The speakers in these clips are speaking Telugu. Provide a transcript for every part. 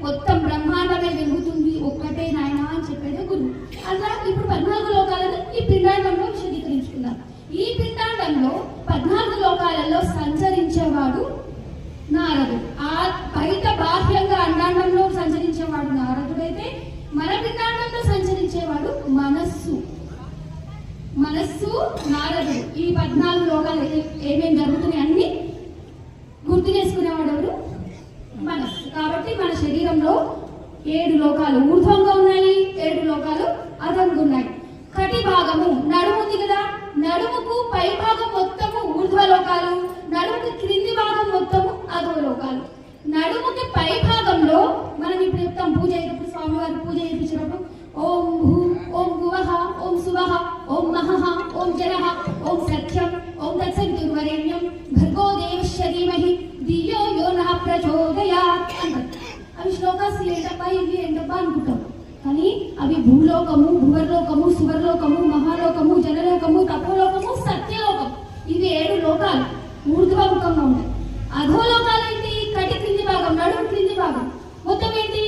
మొత్తం బ్రహ్మాండమే వెలుగుతుంది, ఒక్కటే నాయన అని చెప్పేది గురువు. అలా ఇప్పుడు 14 లోకాలను ఈ పిండాండంలో విశదీకరించుకున్నాం. ఈ పిండాండంలో 14 లోకాలలో సంచరించేవాడు నారదుడు. ఆ బయట బాహ్యంగా అండాండంలో సంచరించేవాడు నారదుడైతే మన పిండాండంలో సంచరించేవాడు మనస్సు నారదుడు. ఈ 14 లోకాలు ఏమేమి జరుగుతున్నాయి అన్ని గుర్తు చేసుకునేవాడు ఎవరు? మనస్సు. కాబట్టి మన శరీరంలో 7 లోకాలు ఊర్ధ్వంగా ఉన్నాయి, 7 లోకాలు అధంగా ఉన్నాయి. కటి భాగము నడుము ఉంది కదా, నడుముకు పై భాగం మొత్తము ఊర్ధ్వలోకాలు, నడుముకి క్రింది భాగం మొత్తము అధోలోకాలు. నడుముకి పై భాగంలో మనం ఇప్పుడు చెప్తాం పూజ అయినప్పుడు, స్వామివారి పూజ చేయించినప్పుడు ఓం భూ ఓం భువః ఓం సువః ఓం మహః ఓం జనః ఓం సత్యం ఓం తత్సవితుర్వరేణ్యం భర్గో దేవస్య ధీమహి ధియో యో నః ప్రచోదయాత్ అంటారు. అవి శ్లోకాలు ఏంటబ్బా ఇవి ఏంటబ్బా అనుకుంటాం, కానీ అవి భూలోకము, భువర్లోకము, సువర్లోకము, మహాలోకము, జనలోకము, తపోలోకము, సత్యలోకం. ఇవి 7 లోకాలు ఊర్ధ్వముఖంగా ఉంటాయి. అధోలోకాలు ఏంటి? కటి క్రింది భాగం, నడుము క్రింది భాగం మొత్తం ఏంటి?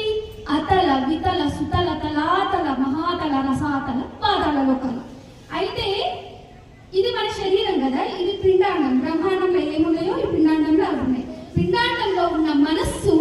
అతల వితల సుతల తలాతల మహాతల రసాతల పాతాళ లోకాలు. అయితే ఇది మన శరీరం కదా, ఇది పిండాండం. బ్రహ్మాండంలో ఏమున్నాయో ఈ పిండాండంలో అవి ఉన్నాయి. పిండాండంలో ఉన్న మనస్సు